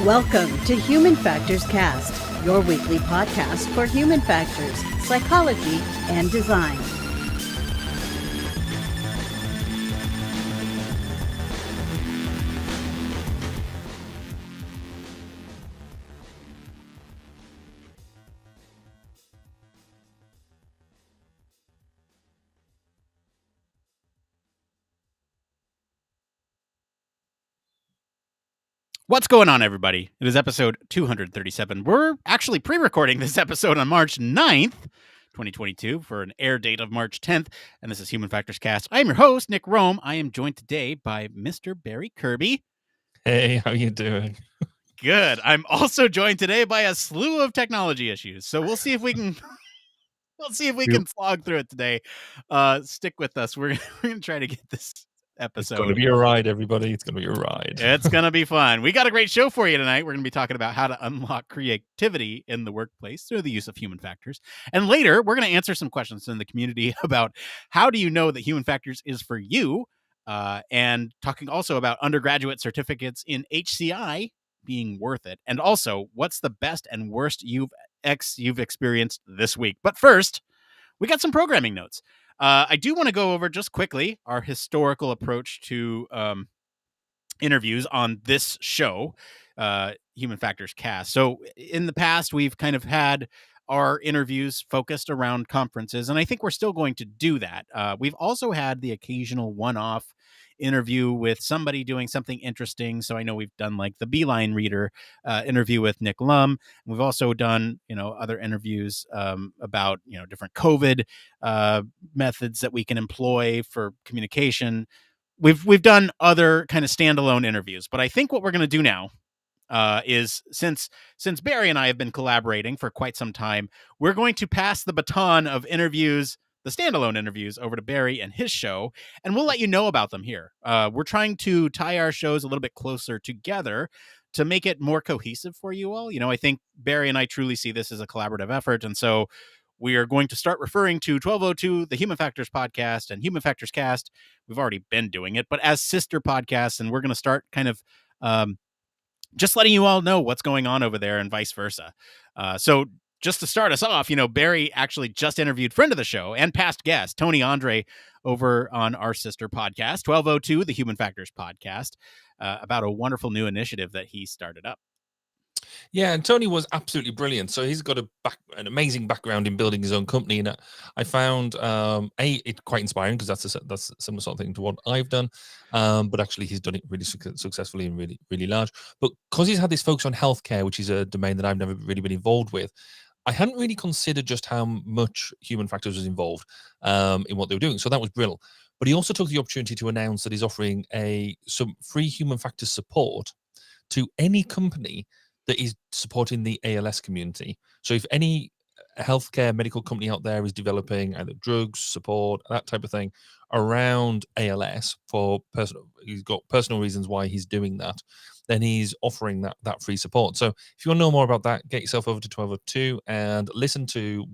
Welcome to Human Factors Cast, your weekly podcast for human factors, psychology, and design. What's going on, everybody? It is episode 237. We're actually pre-recording this episode on March 9th, 2022 for an air date of March 10th, and this is Human Factors Cast. I am your host, Nick Roome. I am joined today by Mr. Barry Kirby. Hey, how you doing? Good. I'm also joined today by a slew of technology issues, so we'll see if we can... can slog through it today. Stick with us. We're going to try to get this episode. It's going to be a ride, everybody. It's going to be a ride. It's going to be fun. We got a great show for you tonight. We're going to be talking about how to unlock creativity in the workplace through the use of human factors. And later, we're going to answer some questions in the community about how do you know that human factors is for you, and talking also about undergraduate certificates in HCI being worth it. And also, what's the best and worst you've experienced this week. But first, we got some programming notes. I do want to go over just quickly our historical approach to interviews on this show, Human Factors Cast. So in the past, we've kind of had our interviews focused around conferences, and I think we're still going to do that. We've also had the occasional one-off interview with somebody doing something interesting. So I know we've done like the Beeline Reader interview with Nick Roome. We've also done, other interviews about, different COVID methods that we can employ for communication. We've done other kind of standalone interviews, but I think what we're going to do now is since Barry and I have been collaborating for quite some time, we're going to pass the baton of interviews, the standalone interviews, over to Barry and his show, and we'll let you know about them here. We're trying to tie our shows a little bit closer together to make it more cohesive for you all. I think Barry and I truly see this as a collaborative effort, and so we are going to start referring to 1202, the Human Factors Podcast, and Human Factors Cast. We've already been doing it, but as sister podcasts, and we're going to start kind of just letting you all know what's going on over there and vice versa. So just to start us off, Barry actually just interviewed friend of the show and past guest, Tony Andre, over on our sister podcast, 1202, the Human Factors Podcast, about a wonderful new initiative that he started up. Yeah, and Tony was absolutely brilliant. So he's got an amazing background in building his own company, and I found it quite inspiring because that's a similar sort of thing to what I've done. But actually, he's done it really successfully and really, really large. But because he's had this focus on healthcare, which is a domain that I've never really been involved with, I hadn't really considered just how much human factors was involved in what they were doing. So that was brilliant. But he also took the opportunity to announce that he's offering some free human factors support to any company that is supporting the ALS community. So if any healthcare medical company out there is developing either drugs, support, that type of thing around ALS he's got personal reasons why he's doing that, then he's offering that free support. So if you want to know more about that, get yourself over to 1202 and listen to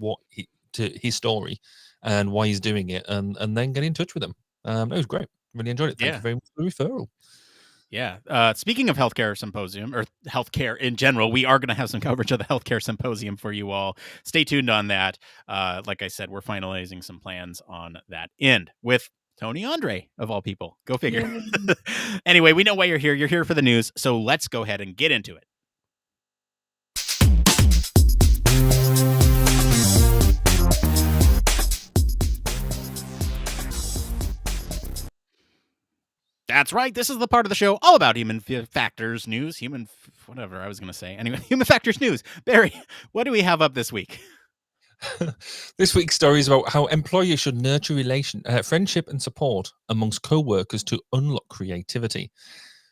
his story and why he's doing it, and then get in touch with him. It was great. Really enjoyed it. Thank you very much for the referral. Yeah. Speaking of healthcare symposium, or healthcare in general, we are going to have some coverage of the healthcare symposium for you all. Stay tuned on that. Like I said, we're finalizing some plans on that end with Tony Andre, of all people. Go figure. Anyway, we know why you're here. You're here for the news. So let's go ahead and get into it. That's right. This is the part of the show all about human factors news. Human factors news. Barry, what do we have up this week? This week's story is about how employers should nurture friendship and support amongst co-workers to unlock creativity.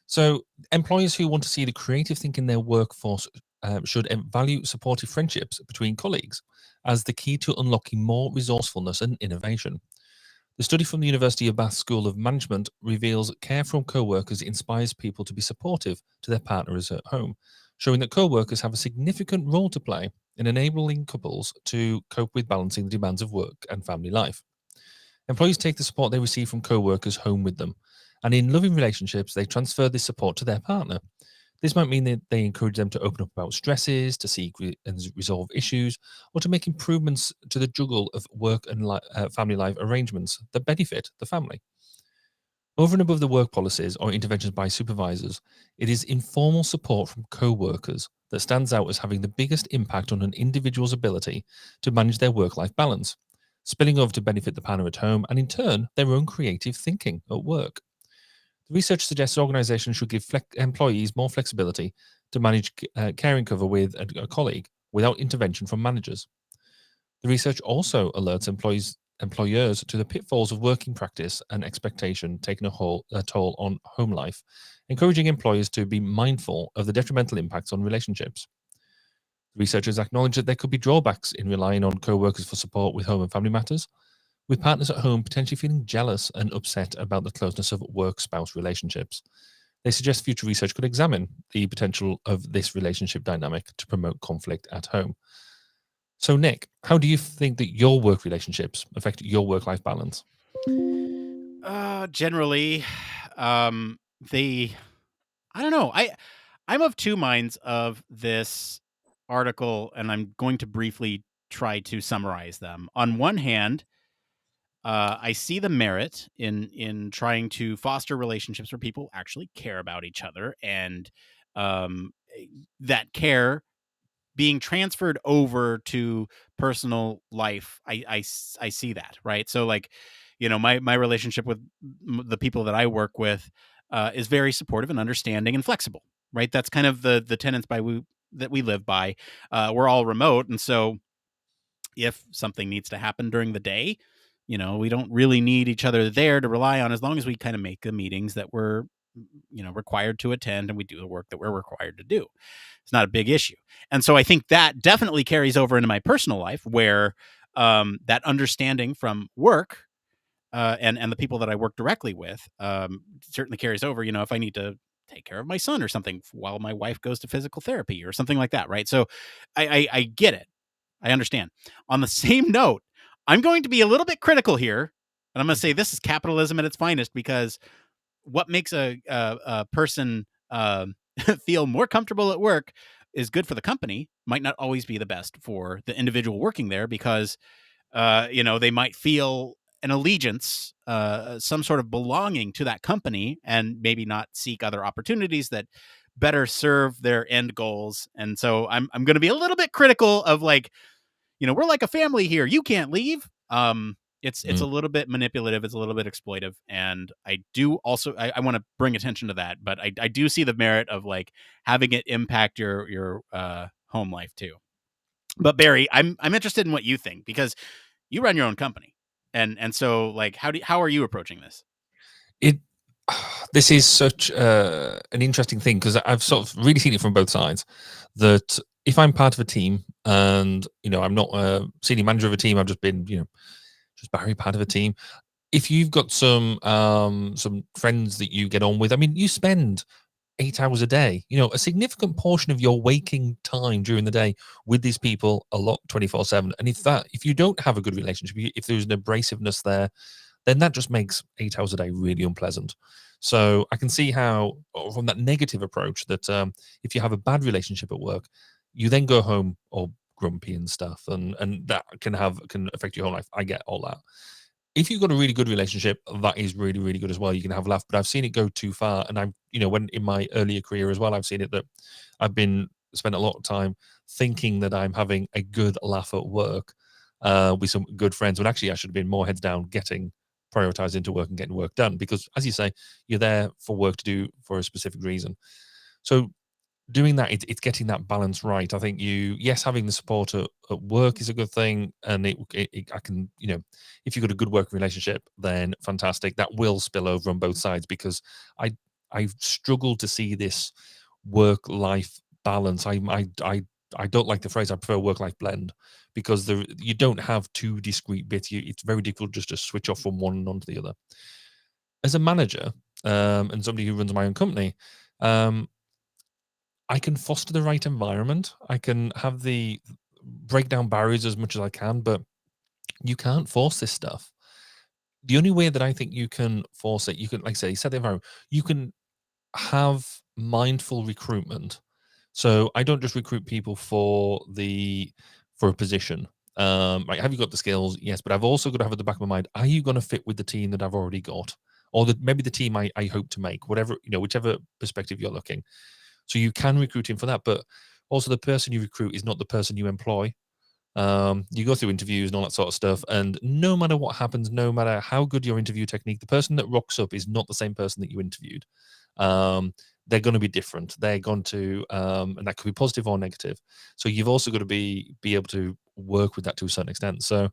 So employers who want to see the creative thinking in their workforce should value supportive friendships between colleagues as the key to unlocking more resourcefulness and innovation. The study from the University of Bath School of Management reveals care from co-workers inspires people to be supportive to their partners at home, showing that co-workers have a significant role to play in enabling couples to cope with balancing the demands of work and family life. Employees take the support they receive from co-workers home with them, and in loving relationships, they transfer this support to their partner. This might mean that they encourage them to open up about stresses, to seek and resolve issues, or to make improvements to the juggle of work and family life arrangements that benefit the family. Over and above the work policies or interventions by supervisors, it is informal support from co-workers that stands out as having the biggest impact on an individual's ability to manage their work-life balance, spilling over to benefit the partner at home and in turn their own creative thinking at work. The research suggests organizations should give employees more flexibility to manage caring cover with a colleague without intervention from managers. The research also alerts employers to the pitfalls of working practice and expectation taking a toll on home life, encouraging employers to be mindful of the detrimental impacts on relationships. The researchers acknowledge that there could be drawbacks in relying on co-workers for support with home and family matters, with partners at home potentially feeling jealous and upset about the closeness of work-spouse relationships. They suggest future research could examine the potential of this relationship dynamic to promote conflict at home. So, Nick, how do you think that your work relationships affect your work-life balance? Generally, they, I don't know. I'm of two minds of this article, and I'm going to briefly try to summarize them. On one hand, I see the merit in trying to foster relationships where people actually care about each other, and that care being transferred over to personal life. I see that, right? So, like, my relationship with the people that I work with is very supportive and understanding and flexible, right? That's kind of the tenets that we live by. We're all remote, and so if something needs to happen during the day, we don't really need each other there to rely on, as long as we kind of make the meetings that we're required to attend, and we do the work that we're required to do. It's not a big issue. And so I think that definitely carries over into my personal life, where that understanding from work and the people that I work directly with certainly carries over. If I need to take care of my son or something while my wife goes to physical therapy or something like that, right? So I get it. I understand. On the same note, I'm going to be a little bit critical here, and I'm going to say this is capitalism at its finest, because what makes a person feel more comfortable at work is good for the company, might not always be the best for the individual working there, because they might feel an allegiance, some sort of belonging to that company, and maybe not seek other opportunities that better serve their end goals. And so I'm going to be a little bit critical of, like, we're like a family here. You can't leave. It's a little bit manipulative. It's a little bit exploitive. And I do also, I want to bring attention to that, but I do see the merit of, like, having it impact your home life too. But Barry, I'm interested in what you think, because you run your own company. And so, like, how are you approaching this? This is such an interesting thing, because I've sort of really seen it from both sides, that if I'm part of a team and, I'm not a senior manager of a team, I've just been, just Barry, part of a team. If you've got some friends that you get on with, I mean, you spend 8 hours a day, a significant portion of your waking time during the day with these people, a lot 24/7. And if you don't have a good relationship, if there's an abrasiveness there, then that just makes 8 hours a day really unpleasant. So I can see how, from that negative approach, that if you have a bad relationship at work, you then go home all grumpy and stuff, and that can affect your whole life. I get all that. If you've got a really good relationship, that is really, really good as well. You can have a laugh, but I've seen it go too far. And when in my earlier career as well, I've seen it that I've spent a lot of time thinking that I'm having a good laugh at work with some good friends, when actually I should have been more heads down, prioritized into work and getting work done, because, as you say, you're there for work to do for a specific reason. So doing that, it's getting that balance right. I think having the support at work is a good thing, and I can, if you've got a good working relationship, then fantastic. That will spill over on both sides, because I've struggled to see this work-life balance. I don't like the phrase. I prefer work-life blend, because you don't have two discrete bits. It's very difficult just to switch off from one and onto the other. As a manager and somebody who runs my own company, I can foster the right environment. I can break down barriers as much as I can, but you can't force this stuff. The only way that I think you can force it, you can, like I say, set the environment. You can have mindful recruitment. So I don't just recruit people for a position. Like, have you got the skills? Yes, but I've also got to have at the back of my mind, are you going to fit with the team that I've already got, or maybe the team I hope to make, whatever, whichever perspective you're looking. So you can recruit him for that, but also the person you recruit is not the person you employ. You go through interviews and all that sort of stuff, and no matter what happens, no matter how good your interview technique, the person that rocks up is not the same person that you interviewed. They're going to be different. They're going to, and that could be positive or negative. So you've also got to be able to work with that to a certain extent. So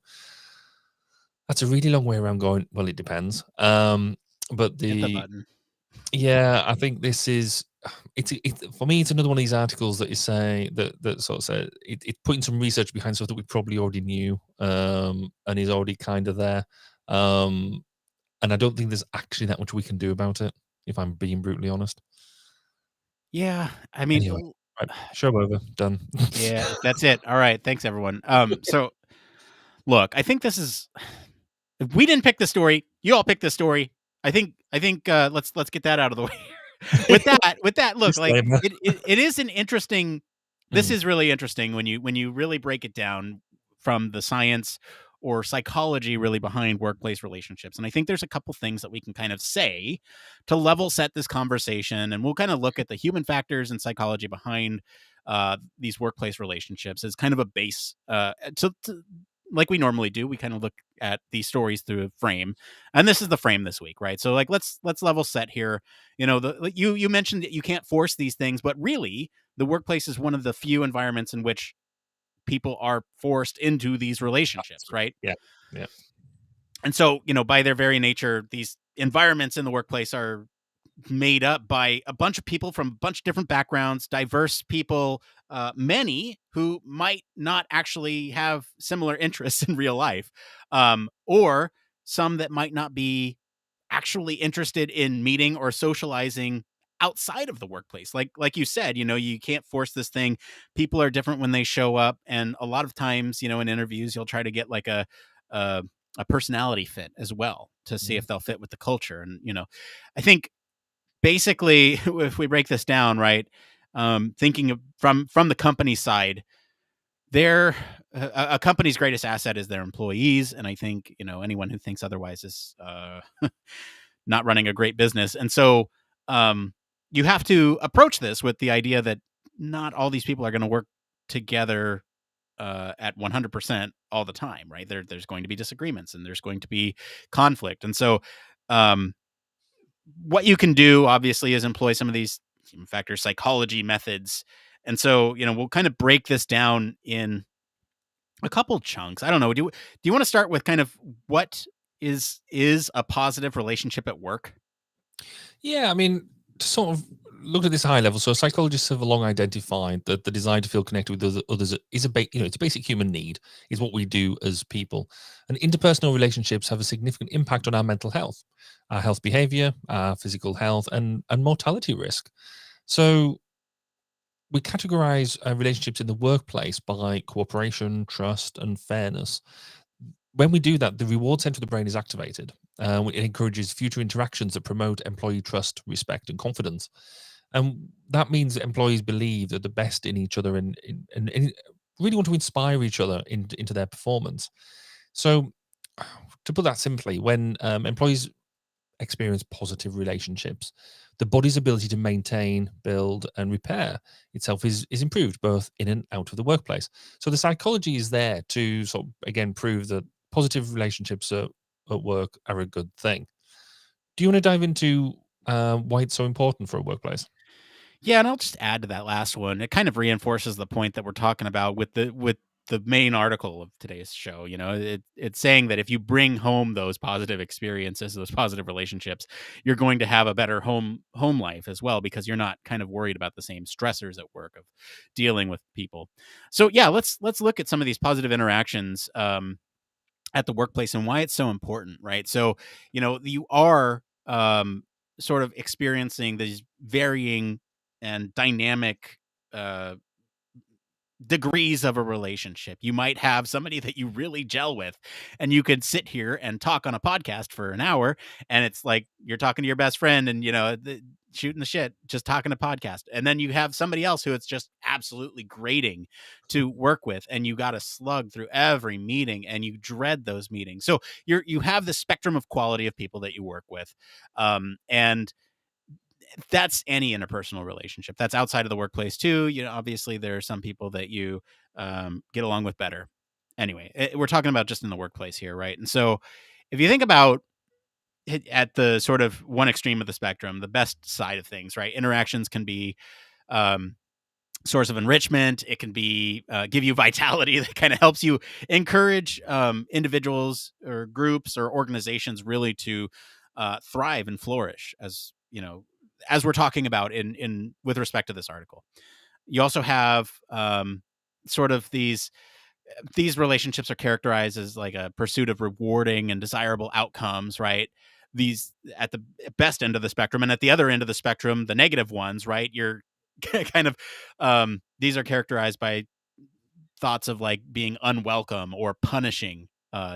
that's a really long way around going, well, it depends. But Hit the button. yeah, I think this is for me. It's another one of these articles that is saying that sort of said it's putting some research behind stuff that we probably already knew, and is already kind of there. And I don't think there's actually that much we can do about it, if I'm being brutally honest. Yeah, I mean, Anyway, right, show over, done. yeah, that's it. All right, thanks everyone. So look, I think this is. If we didn't pick the story, you all picked the story. I think let's get that out of the way. with that, look, like Disclaimer. it is an interesting. This Mm. is really interesting when you really break it down from the science or psychology really behind workplace relationships. And I think there's a couple things that we can kind of say to level set this conversation, and we'll kind of look at the human factors and psychology behind these workplace relationships as kind of a base to like we normally do. We kind of look at these stories through a frame, and this is the frame this week, right? So like let's level set here. You mentioned that you can't force these things, but really the workplace is one of the few environments in which people are forced into these relationships, right? Yeah. And so, by their very nature, these environments in the workplace are made up by a bunch of people from a bunch of different backgrounds, diverse people, many who might not actually have similar interests in real life, or some that might not be actually interested in meeting or socializing outside of the workplace. Like you said, you can't force this thing. People are different when they show up, and a lot of times, in interviews, you'll try to get like a, a personality fit as well to see if they'll fit with the culture. And I think basically, if we break this down, right, thinking of, from the company side, a company's greatest asset is their employees, and I think anyone who thinks otherwise is not running a great business. And so you have to approach this with the idea that not all these people are going to work together at 100% all the time, right? There's going to be disagreements and there's going to be conflict, and so what you can do, obviously, is employ some of these human factor psychology methods. And so, we'll kind of break this down in a couple chunks. I don't know. Do you want to start with kind of what is a positive relationship at work? Yeah, I mean, to sort of look at this high level. So psychologists have long identified that the desire to feel connected with others is it's a basic human need. Is what we do as people, and interpersonal relationships have a significant impact on our mental health, our health behavior, our physical health, and mortality risk. So we categorize relationships in the workplace by cooperation, trust, and fairness. When we do that, the reward center of the brain is activated. It encourages future interactions that promote employee trust, respect, and confidence. And that means that employees believe that the best in each other and really want to inspire each other into their performance. So, to put that simply, when employees experience positive relationships, the body's ability to maintain, build, and repair itself is improved both in and out of the workplace. So the psychology is there to sort of, again, prove that positive relationships at work are a good thing. Do you want to dive into why it's so important for a workplace? Yeah, and I'll just add to that last one. It kind of reinforces the point that we're talking about with the main article of today's show. It's saying that if you bring home those positive experiences, those positive relationships, you're going to have a better home life as well, because you're not kind of worried about the same stressors at work of dealing with people. So yeah, let's look at some of these positive interactions at the workplace and why it's so important, right? So you are sort of experiencing these varying and dynamic uh, degrees of a relationship. You might have somebody that you really gel with, and you could sit here and talk on a podcast for an hour, and it's like you're talking to your best friend, and shooting the shit, just talking to podcast. And then you have somebody else who it's just absolutely grating to work with, and you got to slug through every meeting and you dread those meetings. So you have the spectrum of quality of people that you work with. And that's any interpersonal relationship. That's outside of the workplace too. Obviously there are some people that you get along with better. Anyway, we're talking about just in the workplace here, right? And so if you think about at the sort of one extreme of the spectrum, the best side of things, right? Interactions can be source of enrichment. It can be give you vitality that kind of helps you encourage individuals or groups or organizations really to thrive and flourish, as we're talking about in with respect to this article. You also have sort of these relationships are characterized as like a pursuit of rewarding and desirable outcomes, right? These at the best end of the spectrum, and at the other end of the spectrum, the negative ones, right? You're kind of these are characterized by thoughts of like being unwelcome or punishing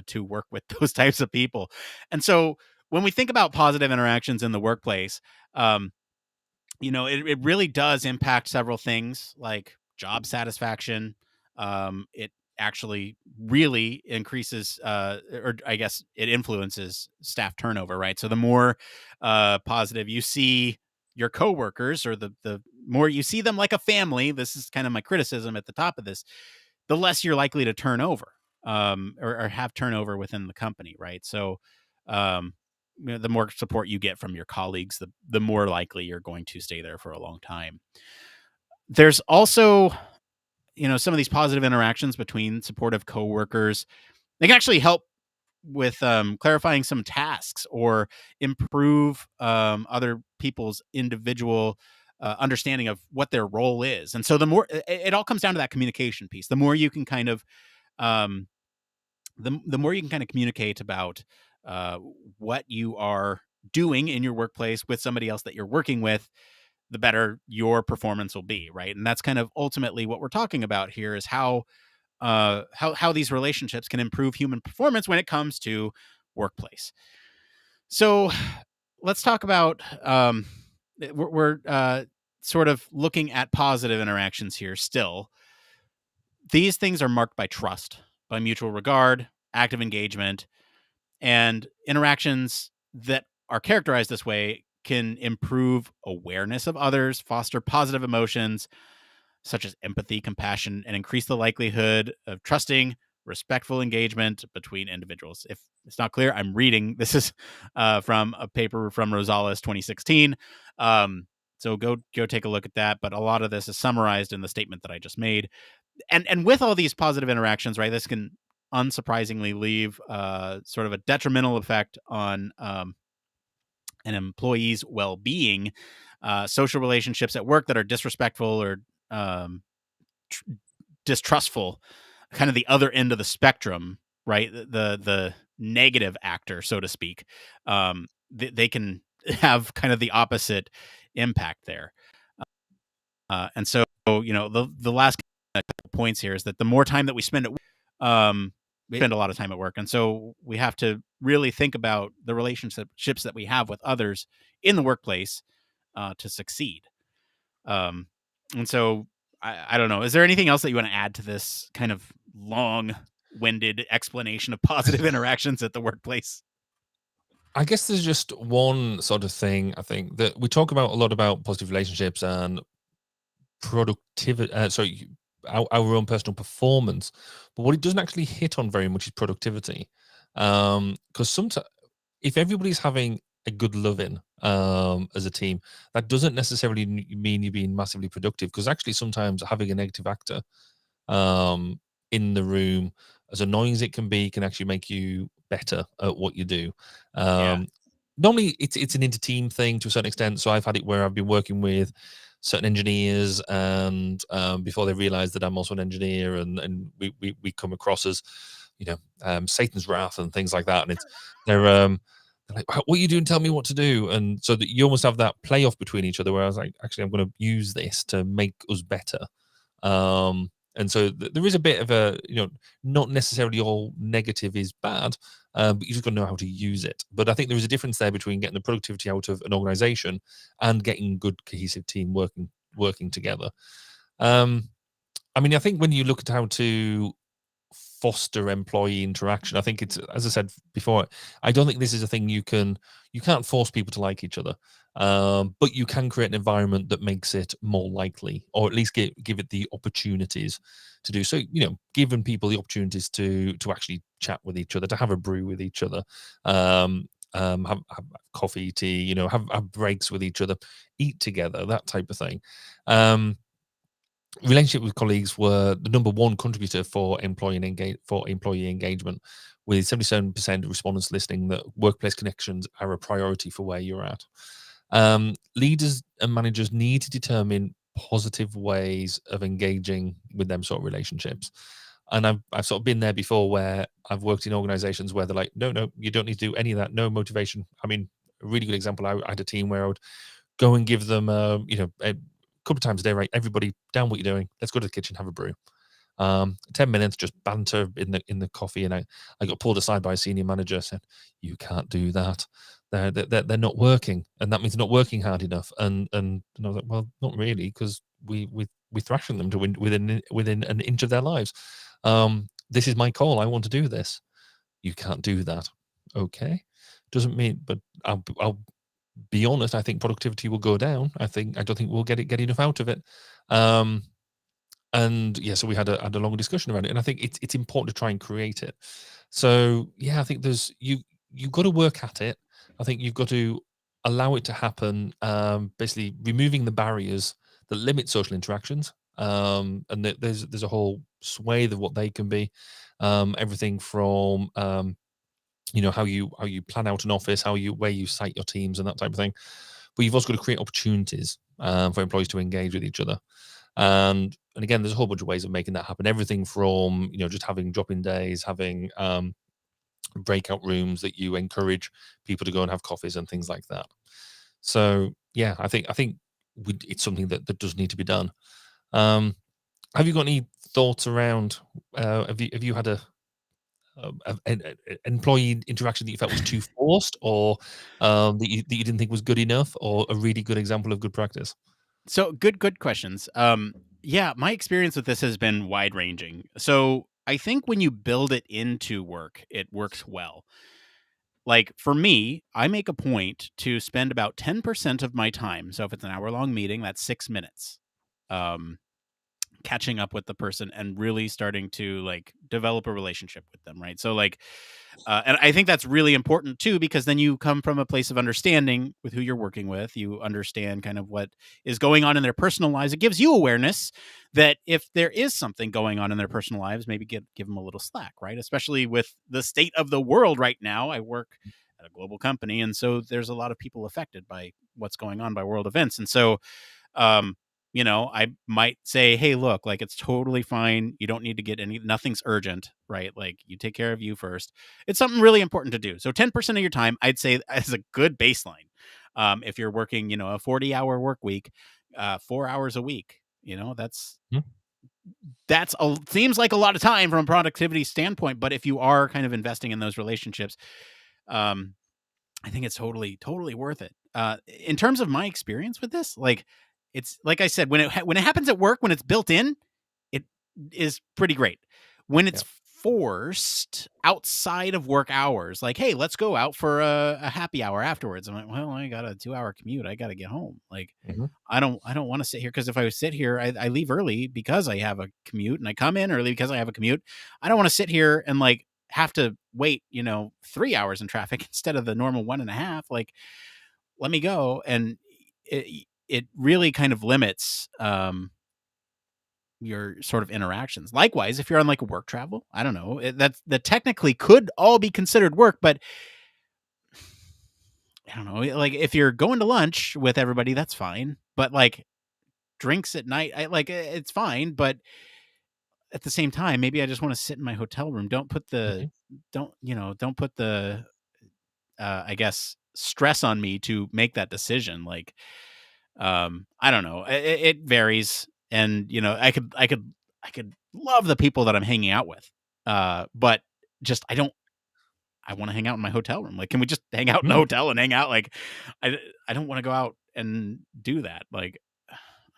to work with those types of people. And so when we think about positive interactions in the workplace, it really does impact several things like job satisfaction. It actually really increases, or I guess it influences staff turnover, right? So the more positive you see your coworkers, or the more you see them like a family, this is kind of my criticism at the top of this, the less you're likely to turn over, or have turnover within the company, right? So the more support you get from your colleagues, the more likely you're going to stay there for a long time. There's also, some of these positive interactions between supportive coworkers. They can actually help with clarifying some tasks or improve other people's individual understanding of what their role is. And so the more it all comes down to that communication piece. The more you can kind of the more you can kind of communicate about what you are doing in your workplace with somebody else that you're working with, the better your performance will be, right? And that's kind of ultimately what we're talking about here, is how these relationships can improve human performance when it comes to workplace. So let's talk about we're sort of looking at positive interactions here still. These things are marked by trust, by mutual regard, active engagement, and interactions that are characterized this way can improve awareness of others, foster positive emotions such as empathy, compassion, and increase the likelihood of trusting, respectful engagement between individuals. If it's not clear, I'm reading. This is from a paper from Rosales 2016. So go take a look at that. But a lot of this is summarized in the statement that I just made. And with all these positive interactions, right, this can unsurprisingly leave sort of a detrimental effect on an employee's well-being. Social relationships at work that are disrespectful or distrustful, kind of the other end of the spectrum, right? The negative actor, so to speak. They can have kind of the opposite impact there. And so, the last couple points here is that the more time that we spend at work, we spend a lot of time at work. And so we have to really think about the relationships that we have with others in the workplace to succeed. And so I don't know. Is there anything else that you want to add to this kind of long-winded explanation of positive interactions at the workplace? I guess there's just one sort of thing, I think, that we talk about a lot about positive relationships and productivity. Our own personal performance, but what it doesn't actually hit on very much is productivity. Because sometimes, if everybody's having a good loving as a team, that doesn't necessarily mean you're being massively productive. Because actually, sometimes having a negative actor in the room, as annoying as it can be, can actually make you better at what you do. Normally, it's an inter-team thing to a certain extent. So I've had it where I've been working with certain engineers, and before they realize that I'm also an engineer, and we come across as Satan's wrath and things like that, and they're like, what are you doing? Tell me what to do. And so that you almost have that playoff between each other, where I was like, actually, I'm going to use this to make us better. And so there is a bit of a, not necessarily all negative is bad, but you just got to know how to use it. But I think there is a difference there between getting the productivity out of an organization and getting good cohesive team working together. I mean, I think when you look at how to foster employee interaction, I think it's, as I said before, I don't think this is a thing you can't force people to like each other, but you can create an environment that makes it more likely, or at least give it the opportunities to do so. Giving people the opportunities to actually chat with each other, to have a brew with each other, have coffee, tea, have breaks with each other, eat together, that type of thing. Relationship with colleagues were the number one contributor for employee engagement, with 77% of respondents listing that workplace connections are a priority for where you're at. Leaders and managers need to determine positive ways of engaging with them sort of relationships. And I've sort of been there before, where I've worked in organizations where they're like, no, you don't need to do any of that. No motivation. I mean, a really good example, I had a team where I would go and give them, a couple of times a day, right? Everybody down, what you're doing. Let's go to the kitchen, have a brew. 10 minutes, just banter in the coffee. And I got pulled aside by a senior manager, said, you can't do that. They're not working. And that means they're not working hard enough. And I was like, well, not really, because we thrashing them to win within an inch of their lives. This is my call. I want to do this. You can't do that. Okay. Doesn't mean, but I'll be honest, I think productivity will go down. I don't think we'll get enough out of it. And yeah, so we had a long discussion around it, and I think it's important to try and create it. So yeah, I think you've got to work at it. I think you've got to allow it to happen. Basically, removing the barriers that limit social interactions. And there's a whole swathe of what they can be. Everything from how you plan out an office, where you site your teams and that type of thing. But you've also got to create opportunities for employees to engage with each other. And again, there's a whole bunch of ways of making that happen. Everything from just having drop-in days, having breakout rooms that you encourage people to go and have coffees and things like that. So yeah, I think it's something that does need to be done. Have you got any thoughts around? Have you had an employee interaction that you felt was too forced, or that you didn't think was good enough, or a really good example of good practice? So good questions. Yeah, my experience with this has been wide ranging. So I think when you build it into work, it works well. Like for me, I make a point to spend about 10% of my time. So if it's an hour-long meeting, that's 6 minutes. Catching up with the person and really starting to like develop a relationship with them, right? So like and I think that's really important too, because then you come from a place of understanding with who you're working with. You understand kind of what is going on in their personal lives. It gives you awareness that if there is something going on in their personal lives, maybe give them a little slack, right? Especially with the state of the world right now. I work at a global company, and so there's a lot of people affected by what's going on by world events. And so I might say, hey, look, like it's totally fine. You don't need to get nothing's urgent, right? Like you take care of you first. It's something really important to do. So 10% of your time, I'd say, as a good baseline. If you're working, a 40-hour work week, 4 hours a week, seems like a lot of time from a productivity standpoint. But if you are kind of investing in those relationships, I think it's totally, totally worth it. In terms of my experience with this, like, it's like I said, when it happens at work, when it's built in, it is pretty great. When it's forced outside of work hours, like, hey, let's go out for a happy hour afterwards. I'm like, well, I got a 2-hour commute. I got to get home. Like, I don't want to sit here, because if I sit here, I leave early because I have a commute, and I come in early because I have a commute. I don't want to sit here and like have to wait, 3 hours in traffic instead of the normal 1.5. Like, let me go. And it really kind of limits your sort of interactions. Likewise, if you're on like a work travel, I don't know, that technically could all be considered work, but I don't know, like if you're going to lunch with everybody, that's fine. But like drinks at night, it's fine. But at the same time, maybe I just want to sit in my hotel room. Don't put the I guess stress on me to make that decision. Like, I don't know. It varies. And, I could love the people that I'm hanging out with. But just I want to hang out in my hotel room. Like, can we just hang out in a hotel and hang out? Like, I don't want to go out and do that. Like,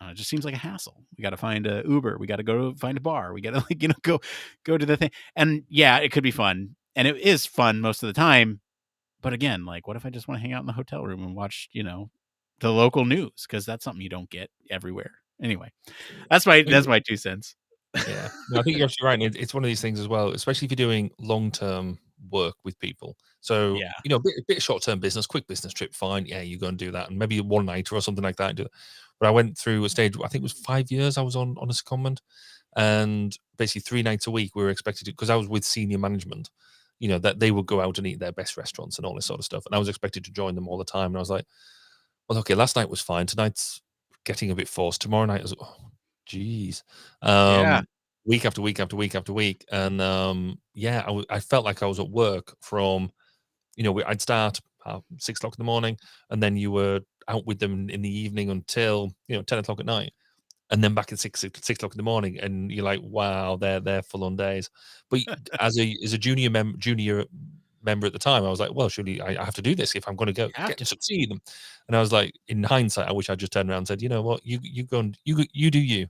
it just seems like a hassle. We got to find a Uber. We got to go find a bar. We got to like, go to the thing. And yeah, it could be fun. And it is fun most of the time. But again, like, what if I just want to hang out in the hotel room and watch, the local news? Because that's something you don't get everywhere. Anyway, that's my 2 cents. Yeah, no, I think you're absolutely right. And it's one of these things as well, especially if you're doing long-term work with people. So, Yeah. a bit of short-term business, quick business trip, fine. Yeah, you go and do that, and maybe one night or something like that. And do that. But I went through a stage. I think it was 5 years. I was on a secondment, and basically 3 nights a week we were expected to, because I was with senior management. That they would go out and eat their best restaurants and all this sort of stuff, and I was expected to join them all the time. And I was like, well, okay, last night was fine. Tonight's getting a bit forced. Tomorrow night is, oh, geez. Yeah. Week after week after week after week. And yeah, I felt like I was at work from, I'd start at 6 o'clock in the morning, and then you were out with them in the evening until 10 o'clock at night, and then back at 6 o'clock in the morning, and you're like, wow, they're full on days. But as a junior member at the time, I was like, well, surely I have to do this if I'm going to go Have get to. and succeed. And I was like, in hindsight, I wish I just turned around and said, you know what, you go and you do you.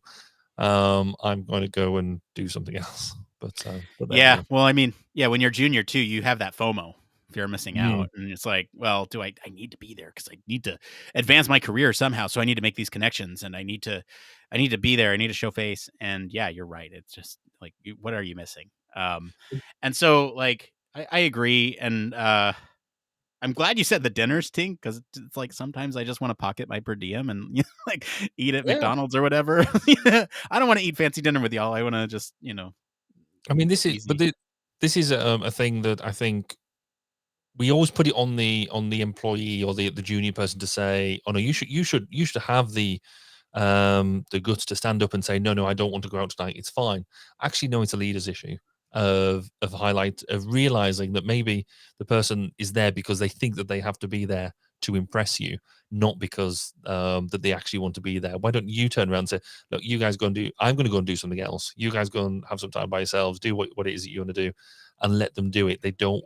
I'm going to go and do something else. But there Yeah. we go. Well, I mean, yeah, when you're junior too, you have that FOMO, fear of missing Mm. out. And it's like, well, do I need to be there because I need to advance my career somehow. So I need to make these connections and I need to be there. I need to show face. And yeah, you're right. It's just like, what are you missing? And so like, I agree. And, I'm glad you said the dinners thing because it's like sometimes I just want to pocket my per diem and like eat at Yeah. McDonald's or whatever. I don't want to eat fancy dinner with y'all. I want to just I mean, easy. this is a thing that I think we always put it on the employee or the junior person to say, oh no, you should have the guts to stand up and say, no, I don't want to go out tonight. It's fine. Actually, no, it's a leader's issue of realizing that maybe the person is there because they think that they have to be there to impress you, not because that they actually want to be there. Why don't you turn around and say, look, you guys go and do, I'm going to go and do something else. You guys go and have some time by yourselves, do what it is that you want to do, and let them do it. They don't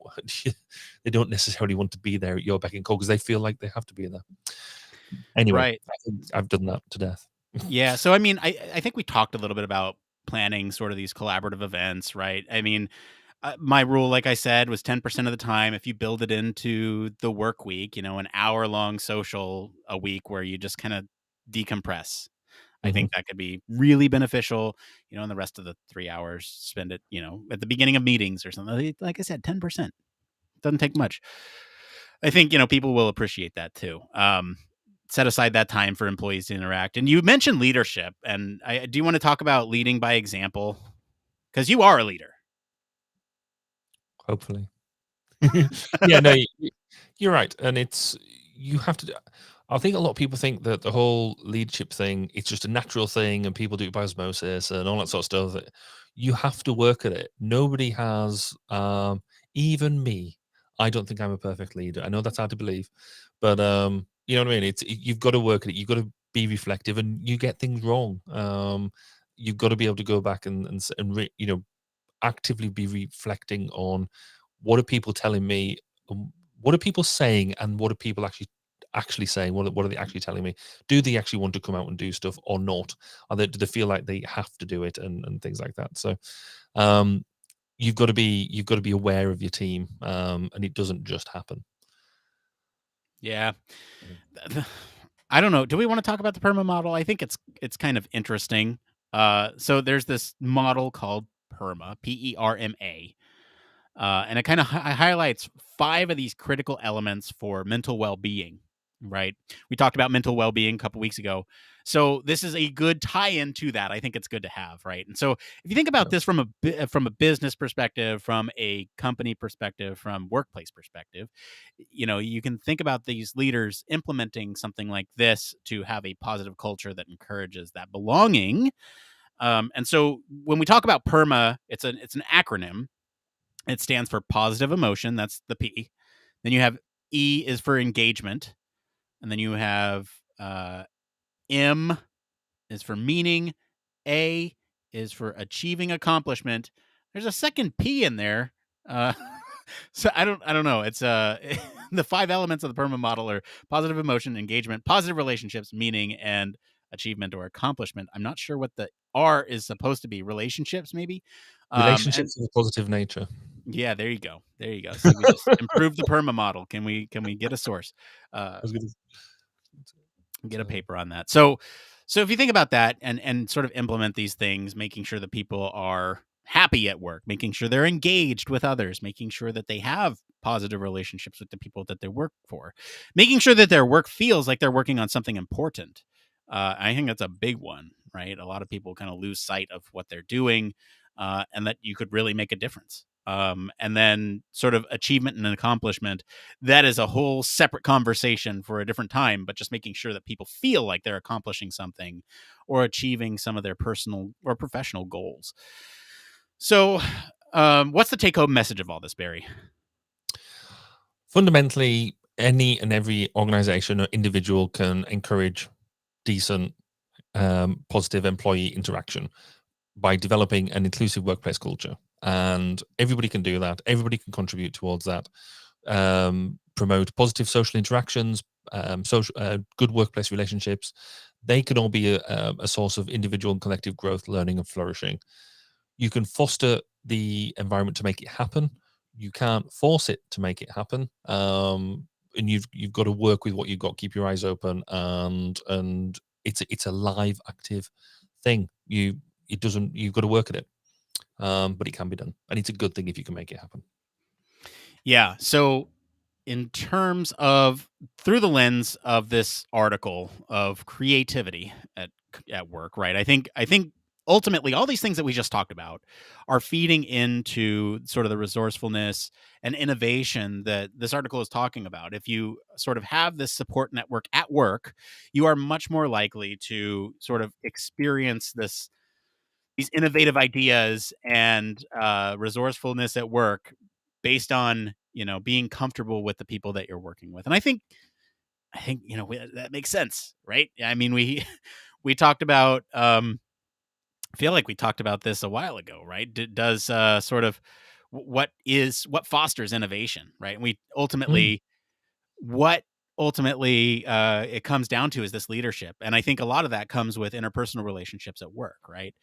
they don't necessarily want to be there at your beck and call because they feel like they have to be there. Anyway, Right. I think I've done that to death. Yeah. So I mean, I think we talked a little bit about planning sort of these collaborative events, right? I mean, my rule, like I said, was 10% of the time. If you build it into the work week, an hour-long social a week where you just kind of decompress. I think that could be really beneficial, and the rest of the 3 hours spend it, at the beginning of meetings or something. Like I said, 10%. Doesn't take much. I think, people will appreciate that too. Set aside that time for employees to interact. And you mentioned leadership, and I do you want to talk about leading by example? Because you are a leader. Hopefully. Yeah, no, you're right. And you have to, I think a lot of people think that the whole leadership thing, it's just a natural thing and people do it by osmosis and all that sort of stuff. You have to work at it. Nobody has, even me. I don't think I'm a perfect leader. I know that's hard to believe, but you know what I mean? You've got to work at it. You've got to be reflective, and you get things wrong. You've got to be able to go back and actively be reflecting on what are people telling me, what are people saying, and what are people actually saying. What are they actually telling me? Do they actually want to come out and do stuff or not? Do they feel like they have to do it and things like that? So you've got to be aware of your team, and it doesn't just happen. Yeah. I don't know. Do we want to talk about the Perma model? I think it's kind of interesting. So there's this model called Perma, PERMA. And it kind of highlights 5 of these critical elements for mental well-being, right? We talked about mental well-being a couple weeks ago. So this is a good tie-in to that. I think it's good to have, right? And so if you think about this from a business perspective, from a company perspective, from workplace perspective, you can think about these leaders implementing something like this to have a positive culture that encourages that belonging. And so when we talk about PERMA, it's an acronym. It stands for positive emotion. That's the P. Then you have E is for engagement. And then you have M is for meaning. A is for achieving accomplishment. There's a second P in there. So I don't know. It's the 5 elements of the Perma Model are positive emotion, engagement, positive relationships, meaning, and achievement or accomplishment. I'm not sure what the R is supposed to be. Relationships, maybe. And Relationships of a positive nature. yeah, there you go. There you go. See, we just improved the Perma Model. Can we get a source? Get a paper on that. So if you think about that and sort of implement these things, making sure that people are happy at work, making sure they're engaged with others, making sure that they have positive relationships with the people that they work for, making sure that their work feels like they're working on something important. I think that's a big one, right? A lot of people kind of lose sight of what they're doing, and that you could really make a difference. And then sort of achievement and accomplishment, that is a whole separate conversation for a different time, but just making sure that people feel like they're accomplishing something or achieving some of their personal or professional goals. So what's the take-home message of all this, Barry? Fundamentally, any and every organization or individual can encourage decent, positive employee interaction by developing an inclusive workplace culture. And everybody can do that. Everybody can contribute towards that. Promote positive social interactions, good workplace relationships. They can all be a source of individual and collective growth, learning, and flourishing. You can foster the environment to make it happen. You can't force it to make it happen. And you've got to work with what you've got. Keep your eyes open, and it's a live, active thing. You've got to work at it, but it can be done, and it's a good thing if you can make it happen. Yeah. So in terms of through the lens of this article of creativity at work, right? I think ultimately all these things that we just talked about are feeding into sort of the resourcefulness and innovation that this article is talking about. If you sort of have this support network at work, you are much more likely to sort of experience these innovative ideas and resourcefulness at work based on, being comfortable with the people that you're working with. And I think that makes sense, right? I mean, we talked about I feel like we talked about this a while ago, right? Does sort of what fosters innovation, right? And we ultimately what ultimately it comes down to is this leadership. And I think a lot of that comes with interpersonal relationships at work, right?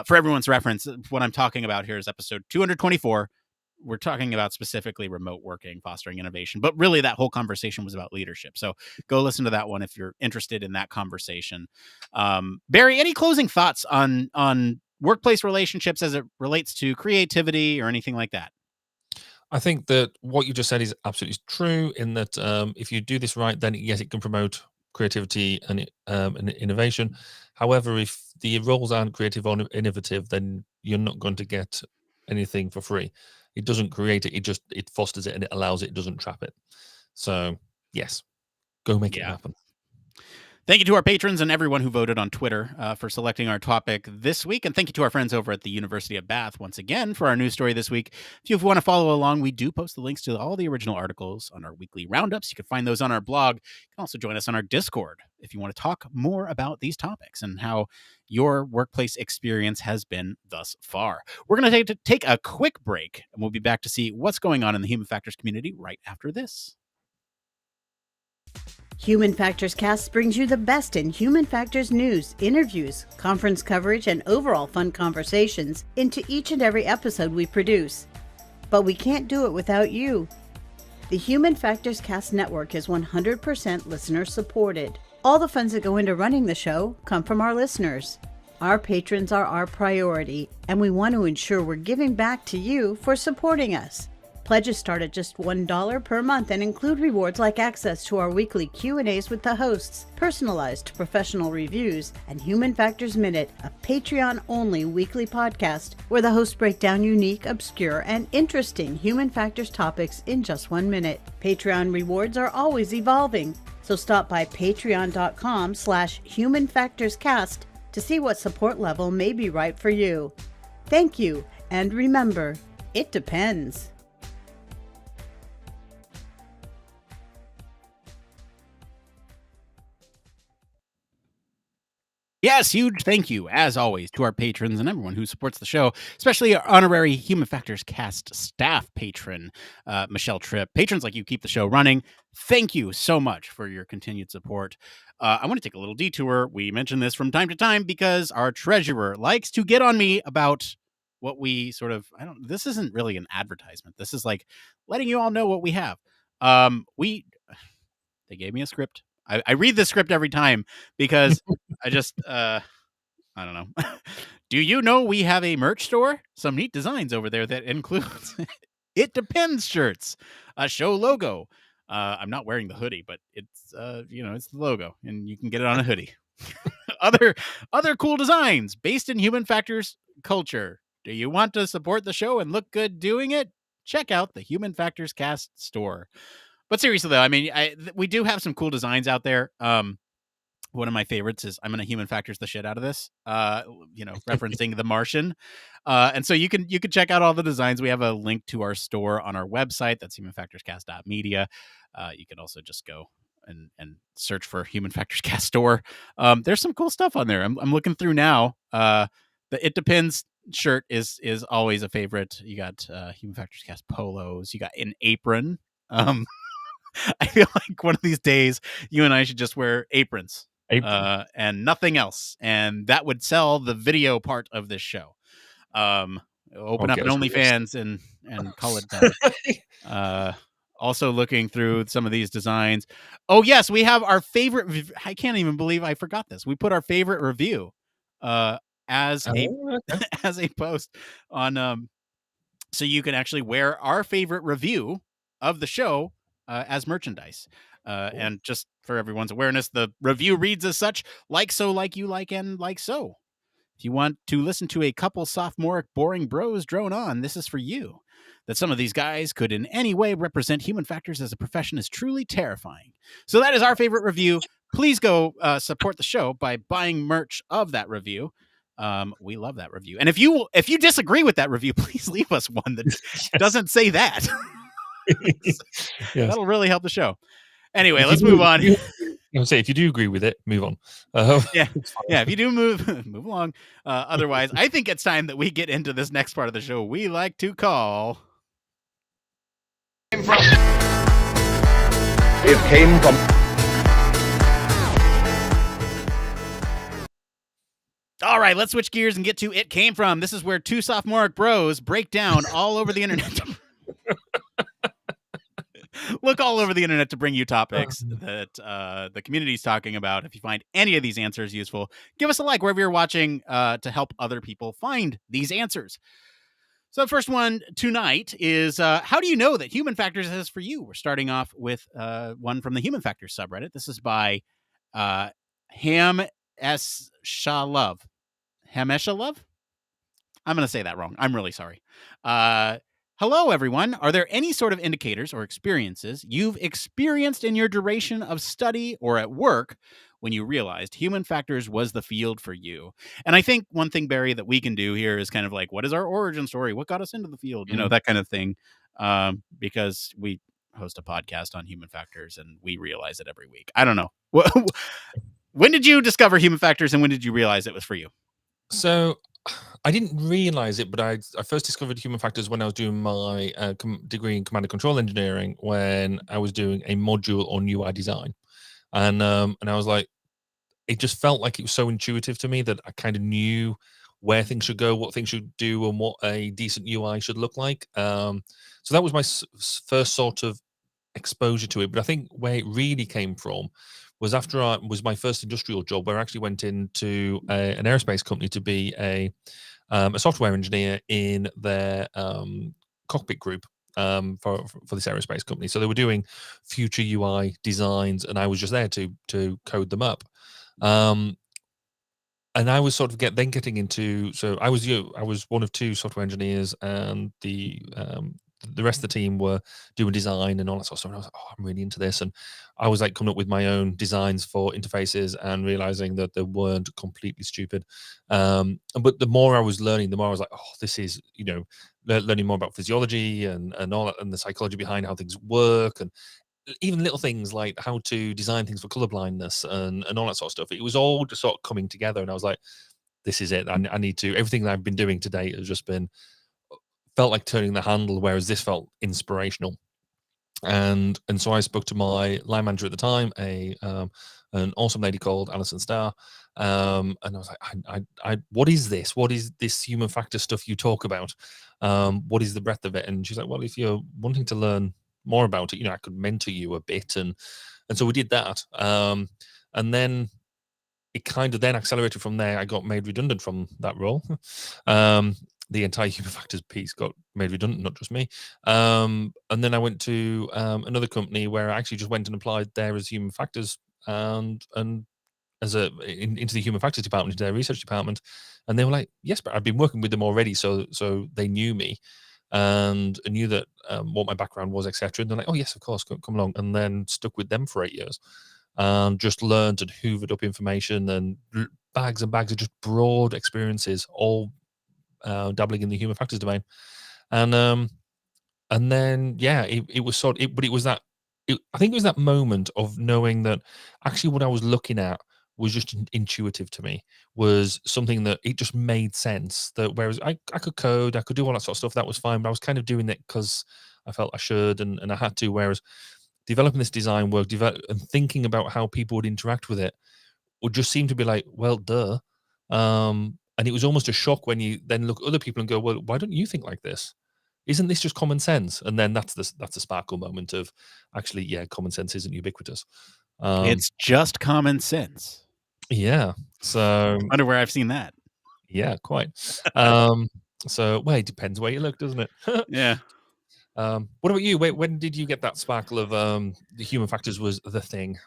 For everyone's reference, what I'm talking about here is episode 224. We're talking about specifically remote working, fostering innovation, but really that whole conversation was about leadership. So go listen to that one if you're interested in that conversation. Barry, any closing thoughts on workplace relationships as it relates to creativity or anything like that? I think that what you just said is absolutely true in that if you do this right, then yes, it can promote creativity and innovation. However, if the roles aren't creative or innovative, then you're not going to get anything for free. It doesn't create it. It fosters it and it allows it. It doesn't trap it. So yes, go make it happen. Thank you to our patrons and everyone who voted on Twitter for selecting our topic this week. And thank you to our friends over at the University of Bath once again for our news story this week. If you want to follow along, we do post the links to all the original articles on our weekly roundups. You can find those on our blog. You can also join us on our Discord if you want to talk more about these topics and how your workplace experience has been thus far. We're going to take a quick break, and we'll be back to see what's going on in the human factors community right after this. Human Factors Cast brings you the best in human factors news, interviews, conference coverage, and overall fun conversations into each and every episode we produce. But we can't do it without you. The Human Factors Cast network is 100% listener supported. All the funds that go into running the show come from our listeners. Our patrons are our priority, and we want to ensure we're giving back to you for supporting us. Pledges start at just $1 per month and include rewards like access to our weekly Q&As with the hosts, personalized professional reviews, and Human Factors Minute, a Patreon-only weekly podcast where the hosts break down unique, obscure, and interesting human factors topics in just 1 minute. Patreon rewards are always evolving, so stop by patreon.com/humanfactorscast to see what support level may be right for you. Thank you, and remember, it depends. Yes, huge thank you, as always, to our patrons and everyone who supports the show, especially our honorary Human Factors cast staff patron, Michelle Tripp. Patrons like you keep the show running. Thank you so much for your continued support. I want to take a little detour. We mention this from time to time because our treasurer likes to get on me about what we sort of, this isn't really an advertisement. This is like letting you all know what we have. They gave me a script. I read the script every time because I just, I don't know. Do you know we have a merch store? Some neat designs over there that includes It Depends shirts, a show logo. I'm not wearing the hoodie, but it's, it's the logo and you can get it on a hoodie. Other cool designs based in Human Factors culture. Do you want to support the show and look good doing it? Check out the Human Factors Cast store. But seriously, though, I mean, we do have some cool designs out there. One of my favorites is I'm going to Human Factors the shit out of this, referencing The Martian. And so you can check out all the designs. We have a link to our store on our website. That's humanfactorscast.media. You can also just go and search for Human Factors Cast store. There's some cool stuff on there. I'm looking through now. The It Depends shirt is always a favorite. You got Human Factors Cast polos. You got an apron. I feel like one of these days you and I should just wear aprons and nothing else, and that would sell the video part of this show. Open up an OnlyFans and call it done. Also looking through some of these designs. Oh yes, we have our favorite. I can't even believe I forgot this. We put our favorite review as a post on. So you can actually wear our favorite review of the show as merchandise. And just for everyone's awareness, the review reads as such: like so, like you like, and like so. If you want to listen to a couple sophomoric boring bros drone on, this is for you. That some of these guys could in any way represent Human Factors as a profession is truly terrifying. So that is our favorite review. Please go support the show by buying merch of that review. We love that review. And if you disagree with that review, please leave us one that doesn't say that. Yes. That'll really help the show. Anyway, let's move on. I'll say if you do agree with it, move on. Yeah. If you do move along. Otherwise, I think it's time that we get into this next part of the show we like to call. It came from. All right, let's switch gears and get to It Came From. This is where two sophomoric bros break down all over the internet. Look all over the internet to bring you topics that the community is talking about. If you find any of these answers useful, give us a like wherever you're watching to help other people find these answers. So the first one tonight is, how do you know that Human Factors is for you? We're starting off with one from the Human Factors subreddit. This is by Ham S. Shalov. Hameshalov? I'm going to say that wrong. I'm really sorry. Hello, everyone. Are there any sort of indicators or experiences you've experienced in your duration of study or at work when you realized Human Factors was the field for you? And I think one thing, Barry, that we can do here is kind of like, what is our origin story? What got us into the field? You know, that kind of thing. Because we host a podcast on Human Factors and we realize it every week. I don't know. When did you discover Human Factors and when did you realize it was for you? So I didn't realize it, but I first discovered Human Factors when I was doing my degree in Command and Control Engineering, when I was doing a module on UI design. And I was like, it just felt like it was so intuitive to me that I kind of knew where things should go, what things should do, and what a decent UI should look like. So that was my first sort of exposure to it. But I think where it really came from was after I was my first industrial job, where I actually went into an aerospace company to be a software engineer in their cockpit group for this aerospace company. So they were doing future UI designs, and I was just there to code them up. And I was sort of getting into. So I was one of two software engineers, and the rest of the team were doing design and all that sort of stuff. And I was like, oh, I'm really into this. And I was like coming up with my own designs for interfaces and realizing that they weren't completely stupid. But the more I was learning, the more I was like, oh, this is, learning more about physiology and all that, and the psychology behind how things work. And even little things like how to design things for colorblindness and all that sort of stuff. It was all just sort of coming together, and I was like, this is it. I need to. Everything that I've been doing to date has just been felt like turning the handle, whereas this felt inspirational. And so I spoke to my line manager at the time, an awesome lady called Alison Starr, and I was like, I what is this? What is this human factor stuff you talk about? What is the breadth of it? And she's like, well, if you're wanting to learn more about it, I could mentor you a bit, and so we did that. And then it kind of then accelerated from there. I got made redundant from that role. The entire human factors piece got made redundant, not just me. And then I went to another company where I actually just went and applied there as human factors and as into the human factors department, into their research department. And they were like, yes, but I've been working with them already, so they knew me and knew that what my background was, etc. And they're like, oh yes, of course, come along. And then stuck with them for 8 years and just learned and hoovered up information and bags and bags of just broad experiences, all dabbling in the human factors domain. And then it was but it was that I think it was that moment of knowing that actually what I was looking at was just intuitive to me, was something that it just made sense. That whereas I could code, I could do all that sort of stuff, that was fine, but I was kind of doing it because I felt I should and I had to. Whereas developing this design work, and thinking about how people would interact with it would just seem to be like, well, duh. And it was almost a shock when you then look at other people and go, well, why don't you think like this? Isn't this just common sense? And then that's a sparkle moment of actually, yeah, common sense isn't ubiquitous. It's just common sense. Yeah. So I wonder where I've seen that. Yeah, quite. So well, it depends where you look, doesn't it? Yeah. What about you? When did you get that sparkle of the human factors was the thing?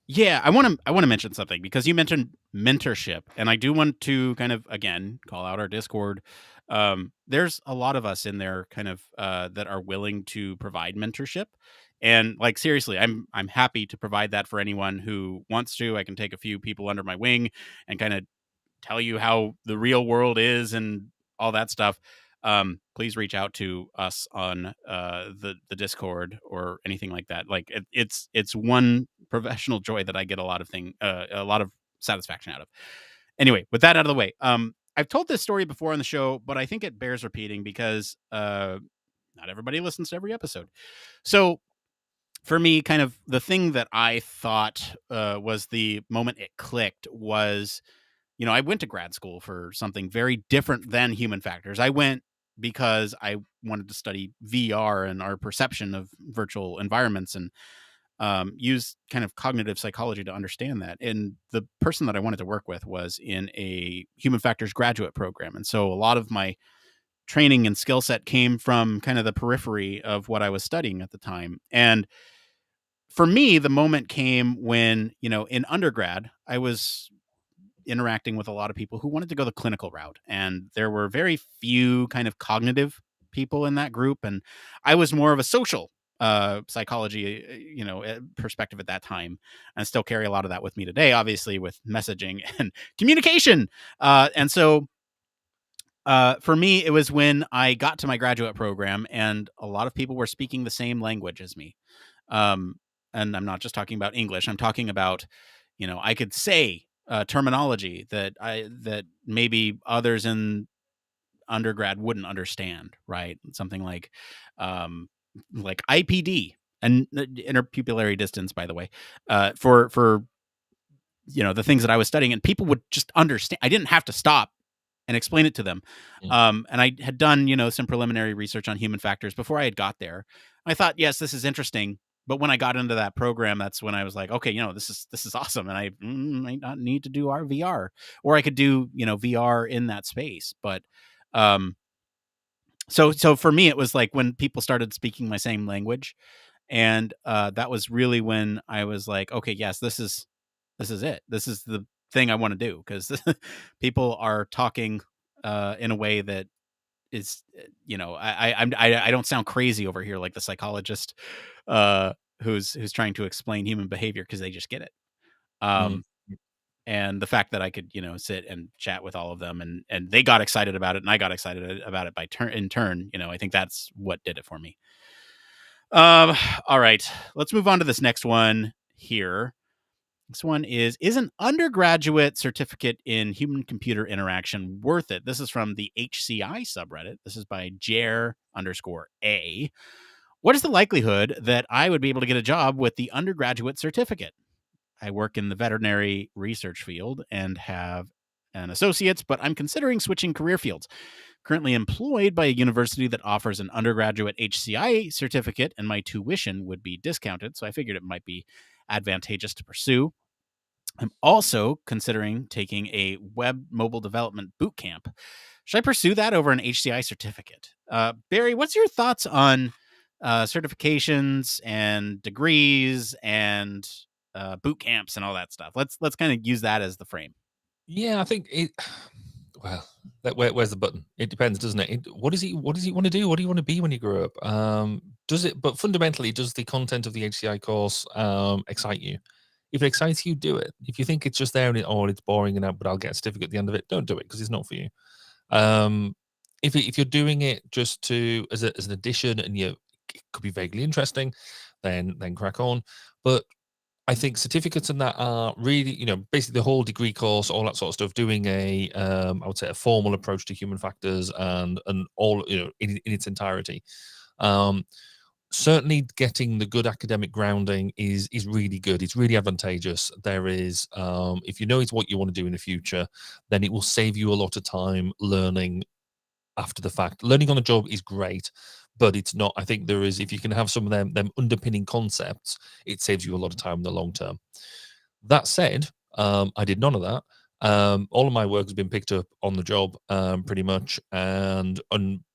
Yeah, I want to mention something because you mentioned mentorship, and I do want to kind of again call out our Discord. There's a lot of us in there, kind of that are willing to provide mentorship, and like seriously, I'm happy to provide that for anyone who wants to. I can take a few people under my wing and kind of tell you how the real world is and all that stuff. Please reach out to us on the Discord or anything like that. Like it's one professional joy that I get a lot of satisfaction out of. Anyway, with that out of the way, I've told this story before on the show, but I think it bears repeating because not everybody listens to every episode. So for me, kind of the thing that I thought was the moment it clicked was, I went to grad school for something very different than human factors. I went because I wanted to study VR and our perception of virtual environments and use kind of cognitive psychology to understand that. And the person that I wanted to work with was in a human factors graduate program. And so a lot of my training and skill set came from kind of the periphery of what I was studying at the time. And for me, the moment came when, in undergrad, I was interacting with a lot of people who wanted to go the clinical route. And there were very few kind of cognitive people in that group. And I was more of a social psychology, perspective at that time, and still carry a lot of that with me today, obviously with messaging and communication. And so for me, it was when I got to my graduate program and a lot of people were speaking the same language as me. And I'm not just talking about English. I'm talking about, I could say terminology that maybe others in undergrad wouldn't understand, right? Something like IPD and interpupillary distance, by the way, for the things that I was studying, and people would just understand. I didn't have to stop and explain it to them. And I had done, some preliminary research on human factors before I had got there. I thought, yes, this is interesting. But when I got into that program, that's when I was like, okay, this is awesome. And I might not need to do our VR, or I could do, VR in that space. But so for me, it was like when people started speaking my same language. And that was really when I was like, okay, yes, this is it. This is the thing I want to do, because people are talking in a way that is, I don't sound crazy over here like the psychologist who's trying to explain human behavior, because they just get it. And the fact that I could, sit and chat with all of them, and they got excited about it, and I got excited about it in turn, I think that's what did it for me. All right, let's move on to this next one here. This one is an undergraduate certificate in human computer interaction worth it? This is from the HCI subreddit. This is by Jer_A. What is the likelihood that I would be able to get a job with the undergraduate certificate? I work in the veterinary research field and have an associate's, but I'm considering switching career fields. Currently employed by a university that offers an undergraduate HCI certificate, and my tuition would be discounted, so I figured it might be advantageous to pursue. I'm also considering taking a web mobile development boot camp. Should I pursue that over an HCI certificate? Barry, what's your thoughts on certifications and degrees and boot camps and all that stuff? Let's kind of use that as the frame. Yeah, I think it. Well, where's the button? It depends, doesn't it? What does he want to do? What do you want to be when you grow up? Does it? But fundamentally, does the content of the HCI course excite you? If it excites you, do it. If you think it's just there and it's boring and but I'll get a certificate at the end of it, don't do it because it's not for you. If you're doing it just to as an addition and it could be vaguely interesting, then crack on. But I think certificates and that are really, basically the whole degree course, all that sort of stuff, doing I would say a formal approach to human factors and all, in its entirety. Certainly getting the good academic grounding is really good. It's really advantageous. There is, if you know it's what you want to do in the future, then it will save you a lot of time learning after the fact. Learning on the job is great, but it's not. I think there is, if you can have some of them underpinning concepts, it saves you a lot of time in the long term. That said, I did none of that. All of my work has been picked up on the job, pretty much, and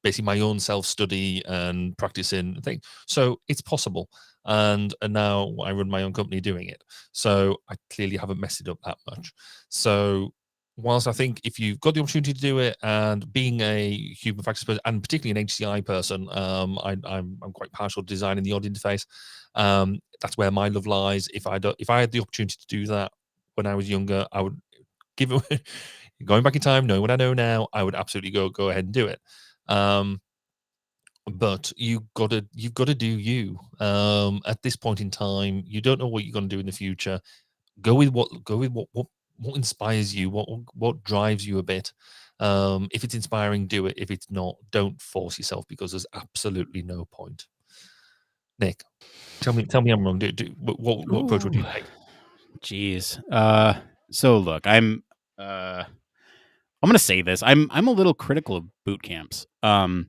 basically my own self-study and practicing thing. So it's possible. And now I run my own company doing it. So I clearly haven't messed it up that much. So whilst I think if you've got the opportunity to do it, and being a human factors person, and particularly an HCI person, I'm quite partial to designing the odd interface. That's where my love lies. If I had the opportunity to do that when I was younger, I would give it. Going back in time, knowing what I know now, I would absolutely go ahead and do it. But you've got to do you. At this point in time, you don't know what you're going to do in the future. Go with what inspires you, what drives you a bit. If it's inspiring, do it. If it's not, don't force yourself, because there's absolutely no point. Nick, tell me I'm wrong. What approach would you take? Jeez. So look, I'm gonna say this. I'm a little critical of boot camps. I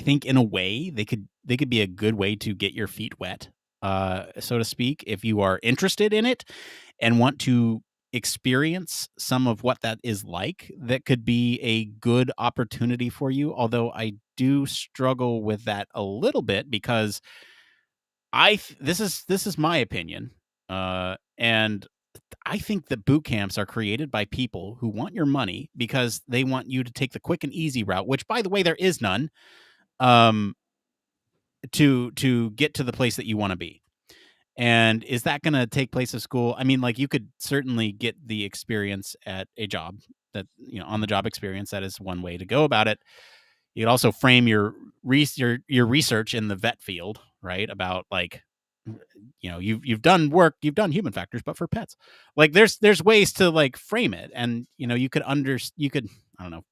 think in a way they could be a good way to get your feet wet, so to speak, if you are interested in it and want to experience some of what that is like. That could be a good opportunity for you. Although I do struggle with that a little bit, because this is my opinion, and I think that boot camps are created by people who want your money because they want you to take the quick and easy route, which, by the way, there is none, to get to the place that you want to be. And is that going to take place at school? I mean, like, you could certainly get the experience at a job, that, on the job experience. That is one way to go about it. You could also frame your research in the vet field, right? About, like, you've done human factors, but for pets. Like, there's ways to, like, frame it, and you could I don't know,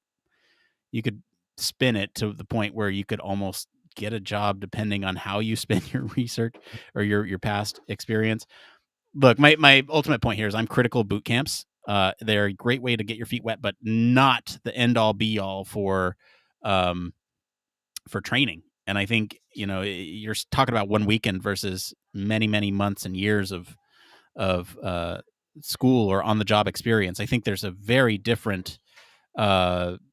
you could spin it to the point where you could almost get a job depending on how you spin your research or your past experience. Look, my ultimate point here is I'm critical of boot camps. They're a great way to get your feet wet, but not the end all be all for training. And I think, you're talking about one weekend versus many, many months and years of school or on the job experience. I think there's a very different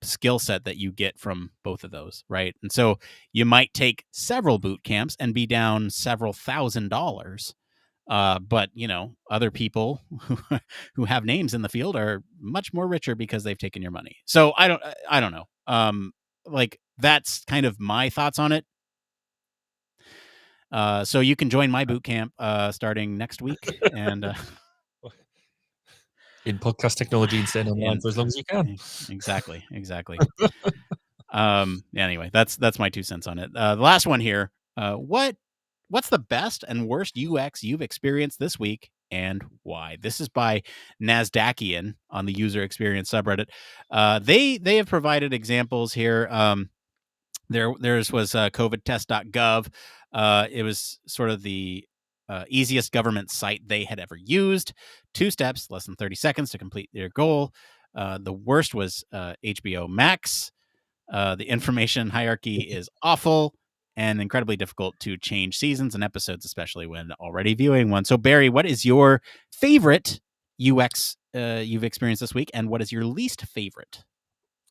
skill set that you get from both of those, right? And so you might take several boot camps and be down several $1,000s. But other people who have names in the field are much more richer because they've taken your money. So I don't know. Like, that's kind of my thoughts on it. So you can join my boot camp starting next week, and in podcast technology and staying online for as long as you can. Exactly. Anyway, that's my 2 cents on it. The last one here. What's the best and worst UX you've experienced this week, and why? This is by Nasdaqian on the user experience subreddit. They have provided examples here. Theirs was covidtest.gov. It was sort of the easiest government site they had ever used. 2 steps, less than 30 seconds to complete their goal. The worst was HBO Max. The information hierarchy is awful and incredibly difficult to change seasons and episodes, especially when already viewing one. So, Barry, what is your favorite UX you've experienced this week, and what is your least favorite?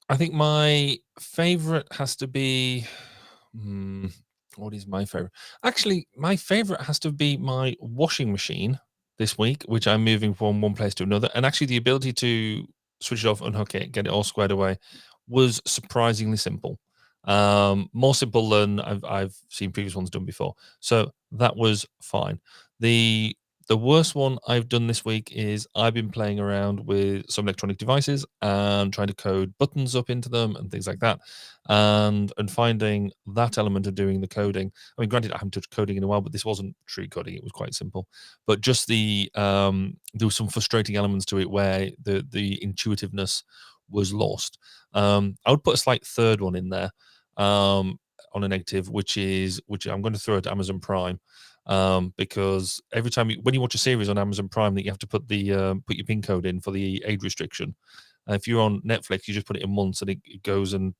I think my favorite has to be. What is my favorite? Actually, my favorite has to be my washing machine this week, which I'm moving from one place to another. And actually, the ability to switch it off, unhook it, get it all squared away was surprisingly simple. More simple than I've seen previous ones done before. So that was fine. The worst one I've done this week is I've been playing around with some electronic devices and trying to code buttons up into them and things like that, and finding that element of doing the coding. I mean, granted, I haven't touched coding in a while, but this wasn't true coding; it was quite simple. But just there were some frustrating elements to it where the intuitiveness was lost. I would put a slight third one in there on a negative, which I'm going to throw at Amazon Prime. Because every time when you watch a series on Amazon Prime, that you have to put put your PIN code in for the age restriction. If you're on Netflix, you just put it in once and it goes and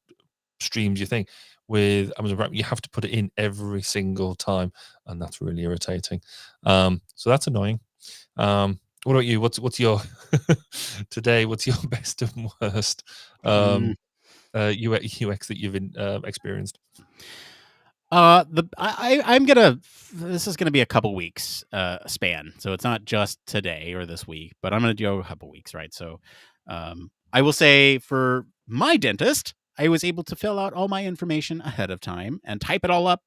streams your thing. With Amazon Prime, you have to put it in every single time, and that's really irritating. So that's annoying. What about you? What's your today? What's your best and worst UX that you've experienced? This is gonna be a couple weeks span, so it's not just today or this week, but I'm gonna do a couple weeks, right? So, I will say for my dentist, I was able to fill out all my information ahead of time and type it all up,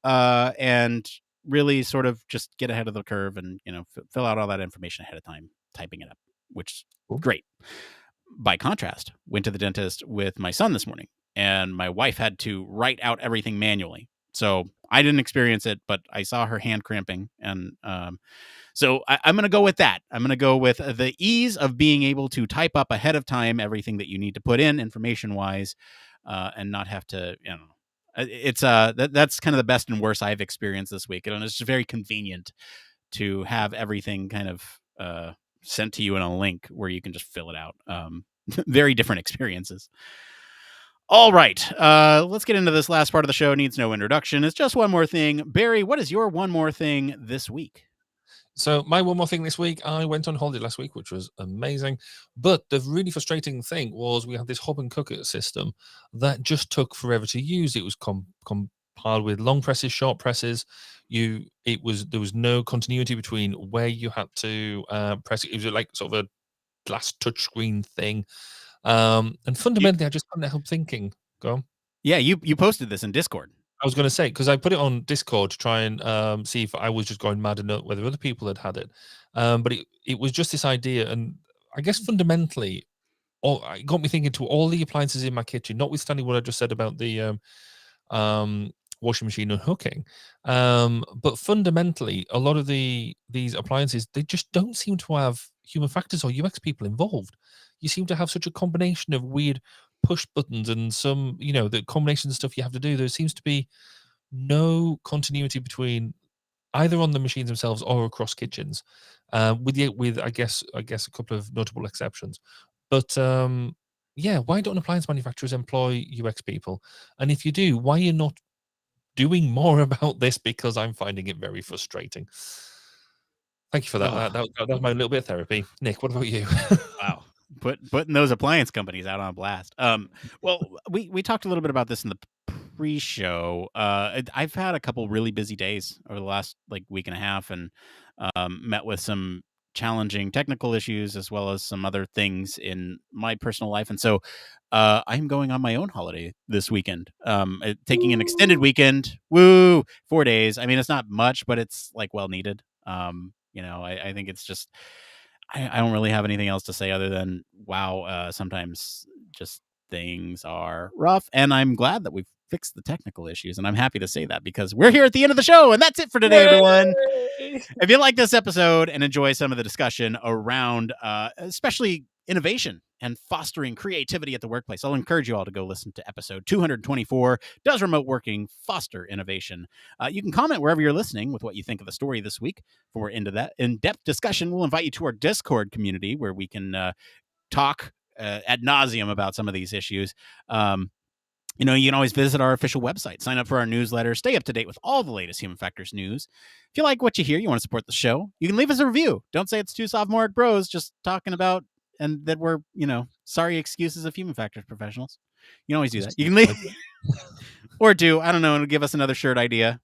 and really sort of just get ahead of the curve and fill out all that information ahead of time, typing it up, which is Cool. great. By contrast, went to the dentist with my son this morning, and my wife had to write out everything manually. So I didn't experience it, but I saw her hand cramping, and so I'm going to go with that. I'm going to go with the ease of being able to type up ahead of time everything that you need to put in information wise, and not have to. It's that's kind of the best and worst I've experienced this week, and it's just very convenient to have everything kind of sent to you in a link where you can just fill it out. Very different experiences. All right, let's get into this last part of the show. Needs no introduction. It's just one more thing. Barry, what is your one more thing this week? So my one more thing this week, I went on holiday last week, which was amazing. But the really frustrating thing was we had this hop and cooker system that just took forever to use. It was compiled with long presses, short presses. There was no continuity between where you had to press it. It was like sort of a glass touchscreen thing. And fundamentally, I just couldn't help thinking. Go on. Yeah, you posted this in Discord. I was going to say, because I put it on Discord to try and see if I was just going mad and know whether other people had it. But it was just this idea. And I guess fundamentally, it got me thinking to all the appliances in my kitchen, notwithstanding what I just said about the washing machine unhooking. But fundamentally, a lot of these appliances, they just don't seem to have human factors or UX people involved. You seem to have such a combination of weird push buttons and some, the combination of stuff you have to do. There seems to be no continuity between either on the machines themselves or across kitchens, with I guess a couple of notable exceptions. But yeah, why don't appliance manufacturers employ UX people? And if you do, why are you not doing more about this? Because I'm finding it very frustrating. Thank you for that. That was my little bit of therapy. Nick, what about you? Wow. Putting those appliance companies out on blast. Well, we talked a little bit about this in the pre-show. I've had a couple really busy days over the last week and a half, and met with some challenging technical issues as well as some other things in my personal life, and so I'm going on my own holiday this weekend. Taking an extended weekend. Woo! 4 days. I mean, it's not much, but it's well needed. I think it's just. I don't really have anything else to say other than wow. Sometimes just things are rough. And I'm glad that we've fixed the technical issues. And I'm happy to say that because we're here at the end of the show. And that's it for today, everyone. If you like this episode and enjoy some of the discussion around especially innovation and fostering creativity at the workplace, I'll encourage you all to go listen to episode 224, Does Remote Working Foster Innovation? You can comment wherever you're listening with what you think of the story this week. For into that in-depth discussion, we'll invite you to our Discord community where we can talk ad nauseum about some of these issues. You can always visit our official website, sign up for our newsletter, stay up to date with all the latest Human Factors news. If you like what you hear, you want to support the show, you can leave us a review. Don't say it's two sophomoric bros just talking about and that we're, sorry excuses of Human Factors professionals. You can always do that. You can leave or I don't know, and give us another shirt idea.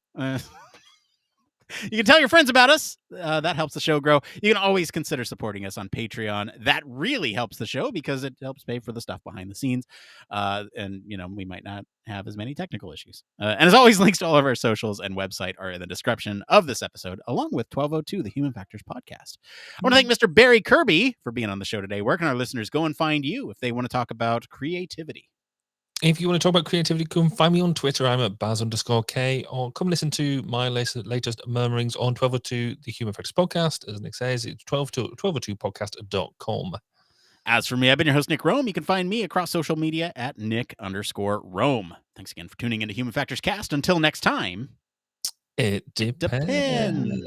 You can tell your friends about us. That helps the show grow. You can always consider supporting us on Patreon. That really helps the show because it helps pay for the stuff behind the scenes. And we might not have as many technical issues. And as always, links to all of our socials and website are in the description of this episode, along with 1202, the Human Factors podcast. I want to thank Mr. Barry Kirby for being on the show today. Where can our listeners go and find you if they want to talk about creativity? If you want to talk about creativity, come find me on Twitter. I'm at Baz_K, or come listen to my latest murmurings on 1202, the Human Factors podcast. As Nick says, it's 1202podcast.com. As for me, I've been your host, Nick Roome. You can find me across social media at Nick_Roome. Thanks again for tuning into Human Factors Cast. Until next time, it depends.